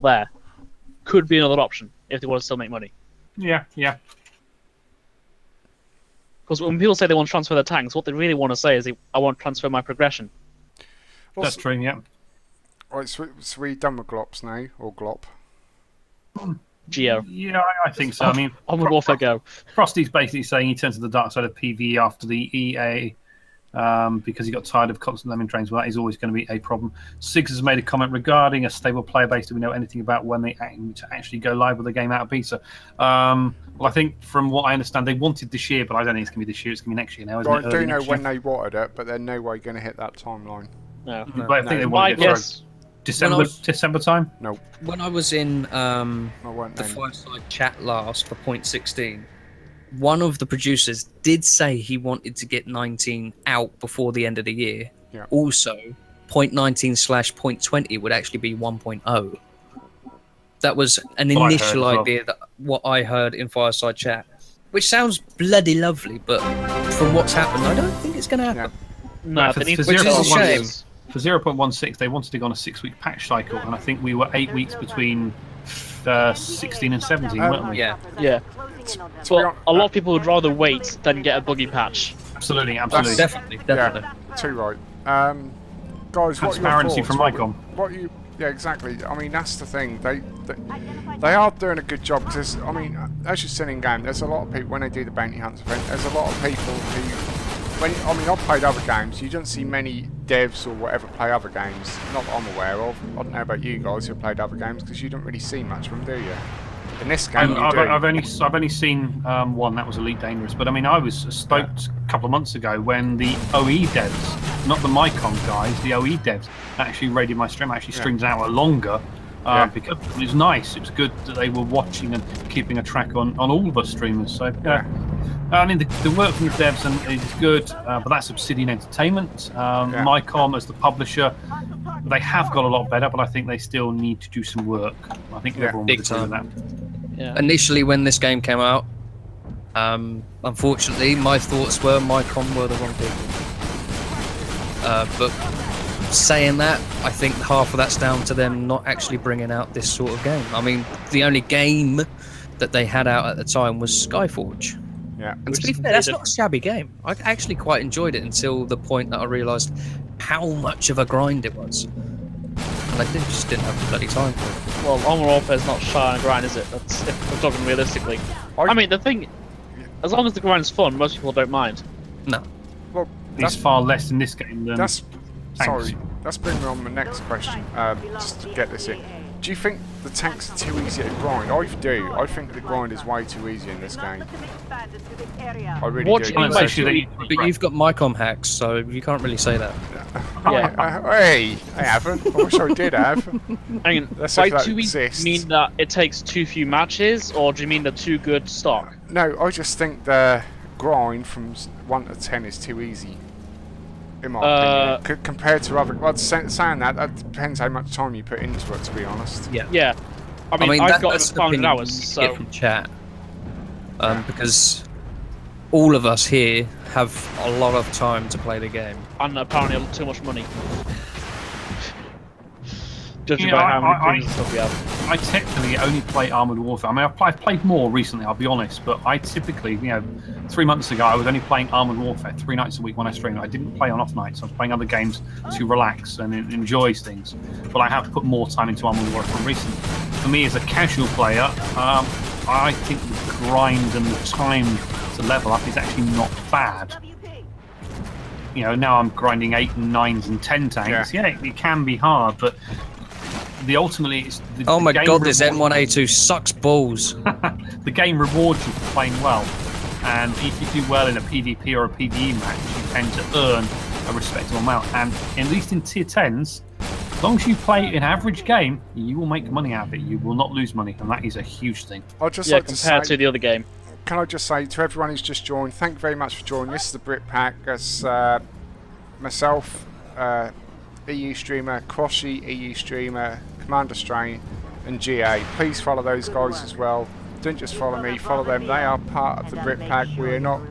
there could be another option if they want to still make money. Yeah, yeah. Because when people say they want to transfer their tanks, what they really want to say is, I want to transfer my progression. That's true, yeah. Right, so we done with Glops now, or Glop? Geo. Yeah, I think so. I mean, Onward Warfare Go. Frosty's basically saying he turned to the dark side of PvE after the EA because he got tired of constant lemming trains. Well, that is always going to be a problem. Siggs has made a comment regarding a stable player base. Do we know anything about when they aim to actually go live with the game out of beta? Well, I think from what I understand, they wanted this year, but I don't think it's going to be this year. It's going to be next year now, isn't it? I do know when they wanted it, but they're no way going to hit that timeline. No. But I think they want to get December time? No. When I was in the fireside chat last for point 16, one of the producers did say he wanted to get 19 out before the end of the year. Yeah. Also, point 19/point 20 would actually be 1.0. That was an initial idea that what I heard in fireside chat, which sounds bloody lovely, but from what's happened, I don't think it's going to happen. Yeah. No, for, which is a shame. For 0.16, they wanted to go on a 6-week patch cycle, and I think we were 8 weeks between 16 and 17, weren't we? Yeah. Yeah. Well, a lot of people would rather wait than get a buggy patch. Absolutely. Definitely. Yeah, too right. Guys, transparency from Icon. Yeah, exactly. I mean, that's the thing. They are doing a good job because, I mean, as you're seeing in game, there's a lot of people when they do the bounty hunts event. There's a lot of people who. I've played other games. You don't see many devs or whatever play other games. Not that I'm aware of. I don't know about you guys who played other games because you don't really see much of them, do you? In this game, I've only seen one. That was Elite Dangerous. But I mean, I was stoked a couple of months ago when the OE devs, not the Mycon guys, the OE devs actually raided my stream. Actually streamed an hour longer. Because it was nice. It was good that they were watching and keeping a track on all of us streamers. So I mean, the work from the devs is good, but that's Obsidian Entertainment. Mycom as the publisher, they have got a lot better, but I think they still need to do some work. I think everyone would agree with that. Yeah. Initially, when this game came out, unfortunately, my thoughts were Mycom were the wrong people. But saying that, I think half of that's down to them not actually bringing out this sort of game. I mean, the only game that they had out at the time was Skyforge. Yeah. And to be fair, that's not a shabby game. I actually quite enjoyed it until the point that I realised how much of a grind it was. And I just didn't have the bloody time for it. Well, Armour Warfare's not shy on a grind, is it? That's, if we're talking realistically. I mean, the thing, as long as the grind's fun, most people don't mind. No. Well, it's far less in this game than... Sorry, let's bring me on the next question, just to get this in. Do you think the tanks are too easy to grind? I do. I think the grind is way too easy in this game. I really do. But you've got Mycom hacks, so you can't really say that. Hey, I haven't. I wish I did have. Hang on, by too easy, do you mean that it takes too few matches, or do you mean they're too good stock? No, I just think the grind from 1 to 10 is too easy. In my opinion, compared to other, well, saying that depends how much time you put into it. To be honest. Yeah. I mean I've got 500 hours. So get from chat, because all of us here have a lot of time to play the game, and apparently too much money. Judging by how many stuff we have. I technically only play Armoured Warfare. I mean, I've played more recently, I'll be honest, but I typically, 3 months ago, I was only playing Armoured Warfare 3 nights a week when I streamed. I didn't play on off nights. I was playing other games to relax and enjoy things. But I have put more time into Armoured Warfare recently. For me, as a casual player, I think the grind and the time to level up is actually not bad. Now I'm grinding 8 and 9s and 10 tanks. Yeah, it can be hard, but ultimately it's oh my god, this N1A2 sucks balls. The game rewards you for playing well, and if you do well in a PvP or a PvE match, you tend to earn a respectable amount. And at least in tier 10s, as long as you play an average game, you will make money out of it. You will not lose money, and that is a huge thing. Compared to the other game. Can I just say to everyone who's just joined, thank you very much for joining. This is the BRIT Pack. As myself, EU streamer, Kroshy, EU streamer, Commander Strain, and GA. Please follow those guys as well. Don't just follow me, follow them. They are part of the BRIT Pack. We are not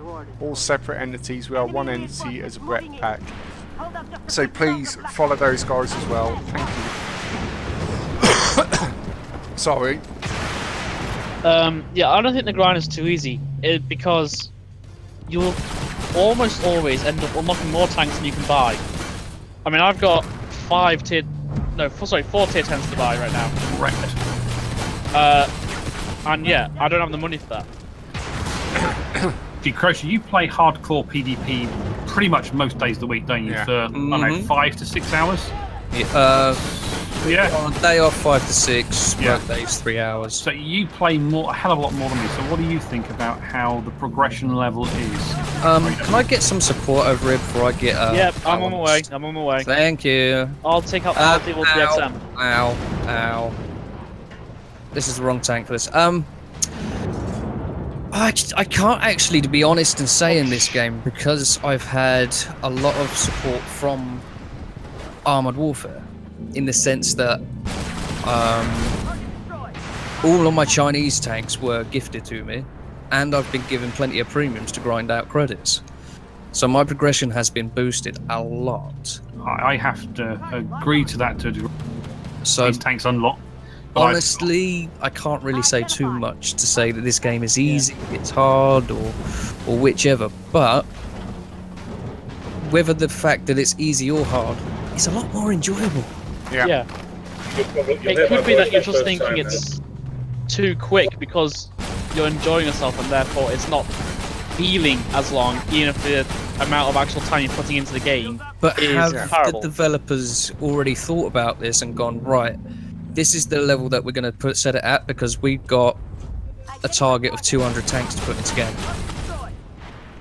all separate entities. We are one entity as a BRIT Pack. So please follow those guys as well. Thank you. Sorry. Yeah, I don't think the grind is too easy. Because you'll almost always end up unlocking more tanks than you can buy. I mean, I've got 4 tier 10s to buy right now. Correct. And yeah, I don't have the money for that. See, Kroshy, you play hardcore PvP pretty much most days of the week, don't you? Yeah. For, I don't know, 5 to 6 hours? Yeah. On a day off, 5 to 6. Yeah. Work days, 3 hours. So you play a hell of a lot more than me. So what do you think about how the progression level is? Can I get some support over here before I get? Yep, I'm on my way. balanced? I'm on my way. Thank you. I'll deal with the XM. Ow. This is the wrong tank for this. I can't actually, to be honest, and say in this game because I've had a lot of support from Armored Warfare, in the sense that all of my Chinese tanks were gifted to me, and I've been given plenty of premiums to grind out credits. So my progression has been boosted a lot. I have to agree to that to a degree. So These tanks unlock. But honestly, I can't really say too much to say that this game is easy, it's hard, or whichever. But whether the fact that it's easy or hard, it's a lot more enjoyable. Yeah. It could be that you're just thinking it's too quick because you're enjoying yourself and therefore it's not feeling as long, even if the amount of actual time you're putting into the game But is have comparable. the developers already thought about this and gone, right, this is the level that we're going to set it at because we've got a target of 200 tanks to put into game?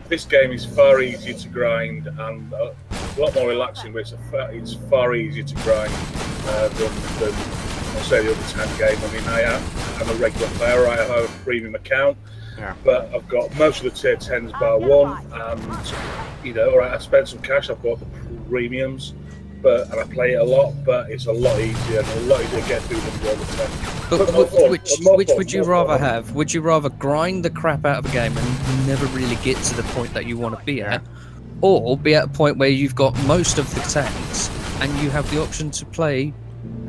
This game is far easier to grind and a lot more relaxing, but it's far easier to grind than I'll say the other tank game. I mean, I'm a regular player, I have a premium account, but I've got most of the tier 10s bar one, and alright, I spent some cash, I've bought the premiums, and I play it a lot, but it's a lot easier and a lot easier to get through than the other tank. But which would you rather have? Would you rather grind the crap out of a game and never really get to the point that you want to be at, or be at a point where you've got most of the tanks and you have the option to play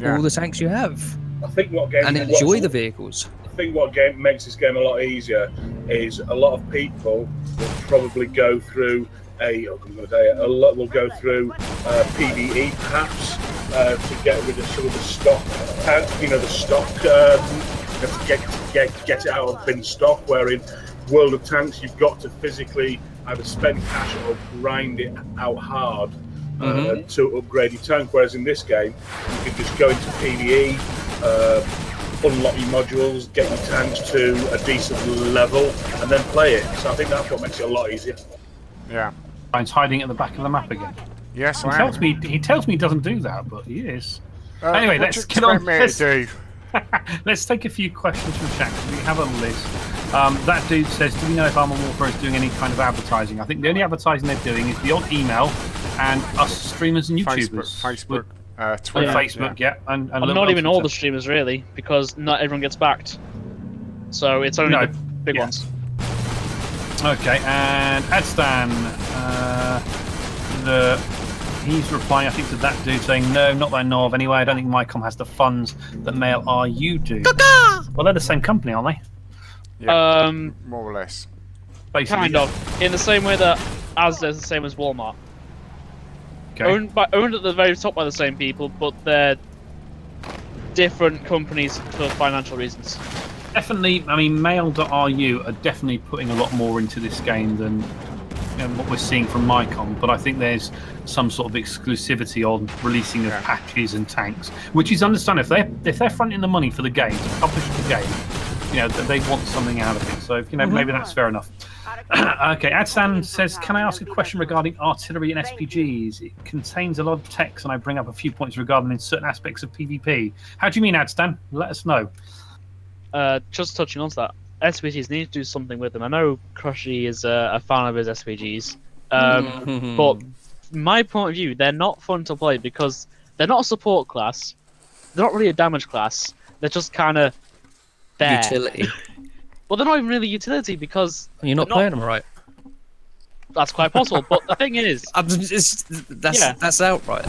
all the tanks you have I think and enjoy the vehicles? I think what makes this game a lot easier is a lot of people will probably go through will go through PvE perhaps to get rid of some of the stock, to get it out of bin stock. Where in World of Tanks, you've got to physically either spend cash or grind it out hard to upgrade your tank. Whereas in this game, you can just go into PvE, unlock your modules, get your tanks to a decent level, and then play it. So I think that's what makes it a lot easier. Yeah. He's hiding at the back of the map again. Yes, He tells me he doesn't do that, but he is. Anyway, what let's do you get on. expect me to do? Let's take a few questions from chat. We have a list. That dude says, do we know if Armored Warfare is doing any kind of advertising? I think the only advertising they're doing is the odd email and us streamers and YouTubers. Facebook, with Twitter. Facebook, and And not even all the streamers really, because not everyone gets backed. So it's only the big ones. Okay, and Adstan, he's replying, I think, to that dude saying, no, not that I know of anyway. I don't think MyCom has the funds that Mail RU do. Well, they're the same company, aren't they? Yeah, more or less. Basically, Kind of. In the same way that Asda is the same as Walmart. Okay. Owned at the very top by the same people, but they're different companies for financial reasons. Definitely, I mean, Mail.ru are definitely putting a lot more into this game than what we're seeing from MyCom, but I think there's some sort of exclusivity on releasing of patches and tanks, which is understandable. If they're fronting the money for the game, to publish the game, they want something out of it. So, maybe that's fair enough. Okay, Adsan says, can I ask a question regarding artillery and SPGs? It contains a lot of text, and I bring up a few points regarding them in certain aspects of PvP. How do you mean, Adstan? Let us know. Just touching on that, SPGs need to do something with them. I know Kroshy is a fan of his SPGs, but my point of view, they're not fun to play because they're not a support class, they're not really a damage class, they're just kind of there. Utility. Well, they're not even really utility because You're not playing them right. That's quite possible, but the thing is, that's outright.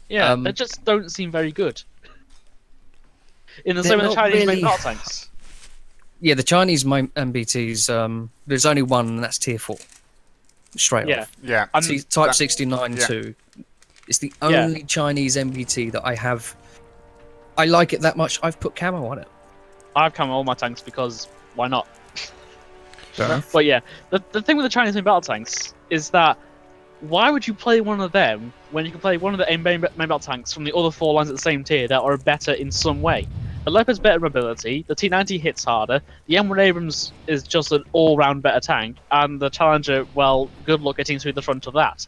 they just don't seem very good. In the They're same way the not Chinese make really- battle tanks. Yeah, the Chinese MBTs. There's only one, and that's tier 4. Straight Yeah. off. Yeah. And See, Type that- 69 yeah. 2. It's the only Chinese MBT that I have. I like it that much. I've put camo on it. I've come on all my tanks because why not? Fair enough. But yeah, the thing with the Chinese main battle tanks is that why would you play one of them when you can play one of the main battle tanks from the other 4 lines at the same tier that are better in some way? The Leopard's better mobility, the T90 hits harder, the M1 Abrams is just an all-round better tank, and the Challenger, well, good luck getting through the front of that.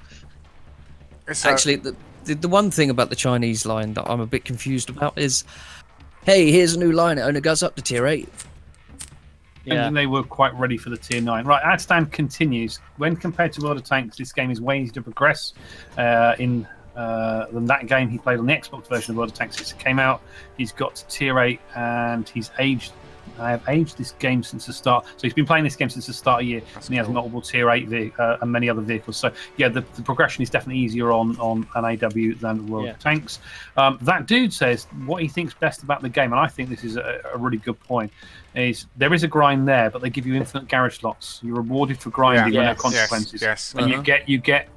Actually, the one thing about the Chinese line that I'm a bit confused about is, hey, here's a new line. It only goes up to tier 8. Yeah. And they were quite ready for the tier 9. Right, Adstand continues. When compared to World of Tanks, this game is way easier to progress than that game he played on the Xbox version of World of Tanks since it came out. He's got to tier 8 and he's aged. I have aged this game since the start. So he's been playing this game since the start of the year. And he has multiple tier 8 and many other vehicles. So yeah, the progression is definitely easier on an AW than World of Tanks. That dude says what he thinks best about the game, and I think this is a really good point, is there is a grind there, but they give you infinite garage slots. You're rewarded for grinding with no consequences. Yes. And you get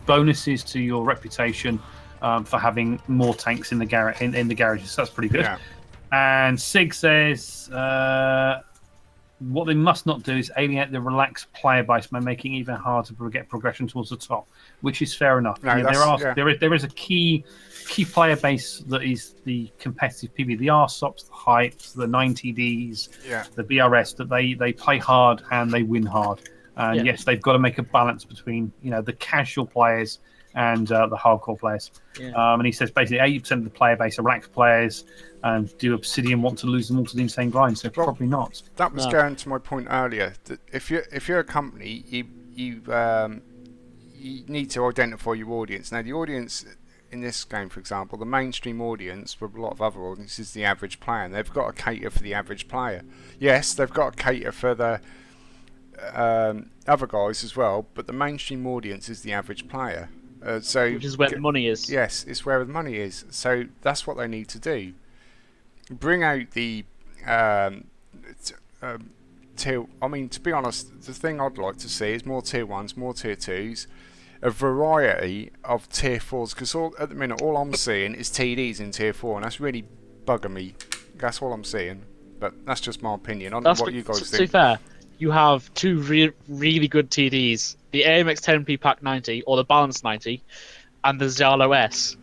bonuses to your reputation for having more tanks in the garages. So that's pretty good. Yeah. And Sig says what they must not do is alienate the relaxed player base by making it even harder to get progression towards the top, which is fair enough. No, there is a key player base that is the competitive PvP, the RSOPs, the Hypes, the 90Ds, the BRS, that they play hard and they win hard. And yes, they've got to make a balance between the casual players and the hardcore players. And he says basically 80% of the player base are relaxed players, and do Obsidian want to lose them all to the insane grind? So probably not. That was going to my point earlier. That if you're a company, you need to identify your audience. Now the audience in this game, for example, the mainstream audience with a lot of other audiences is the average player, and they've got to cater for the average player. Yes, they've got to cater for the other guys as well, but the mainstream audience is the average player. Which is where the money is. Yes, it's where the money is. So that's what they need to do. Bring out the tier. I mean, to be honest, the thing I'd like to see is more tier 1s, more tier 2s, a variety of tier 4s. Because at the minute, all I'm seeing is TDs in tier 4, and that's really bugging me. That's all I'm seeing. But that's just my opinion. I don't know what you guys think. To be fair, you have 2 really good TDs: the AMX 10P Pack 90 or the Balance 90, and the Zalo S.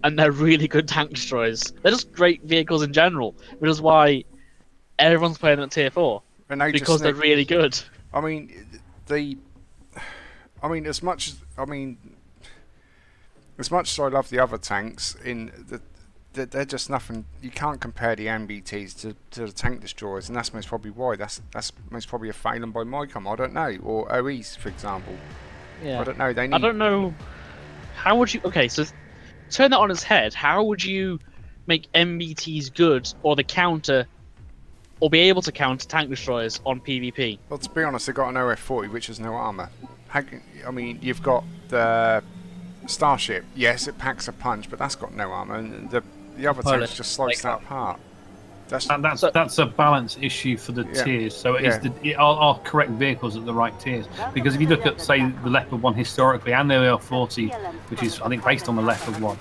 And they're really good tank destroyers. They're just great vehicles in general, which is why everyone's playing at tier 4 because they're really good. I mean, as much as I love the other tanks, they're just nothing. You can't compare the MBTs to the tank destroyers, and that's most probably why. That's most probably a failing by Mycom. I don't know, or OEs, for example. Yeah. I don't know. I don't know. How would you? Okay, so turn that on its head. How would you make MBTs good, or the counter, or be able to counter tank destroyers on PvP? Well, to be honest, they've got an OF40, which has no armor. I mean, you've got the Starship. Yes, it packs a punch, but that's got no armor, and the other tanks just slice that apart. That's a balance issue for the tiers. So are correct vehicles at the right tiers? Because if you look at, say, the Leopard 1 historically and the AL40, which is I think based on the Leopard 1,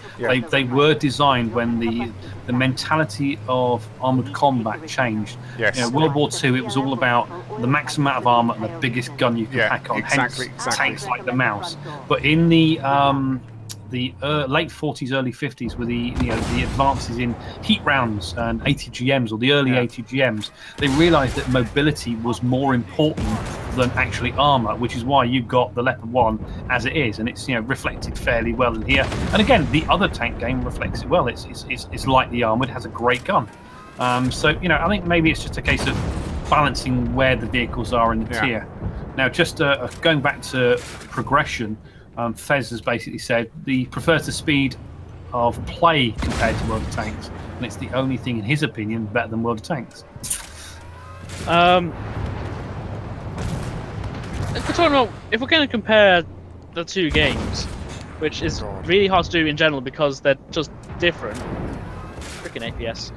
they were designed when the mentality of armored combat changed. Yes. World War II, it was all about the maximum amount of armor and the biggest gun you could pack on. Exactly. Tanks like the Mouse. But in the late 40s, early 50s, with the advances in heat rounds and ATGMs, or the early ATGMs, they realised that mobility was more important than actually armour, which is why you've got the Leopard 1 as it is, and it's reflected fairly well in here. And again, the other tank game reflects it well. It's lightly armoured, has a great gun. So I think maybe it's just a case of balancing where the vehicles are in the tier. Now, just going back to progression. Fez has basically said he prefers the speed of play compared to World of Tanks, and it's the only thing, in his opinion, better than World of Tanks. If we're going to compare the 2 games, which is really hard to do in general because they're just different. Freaking APS.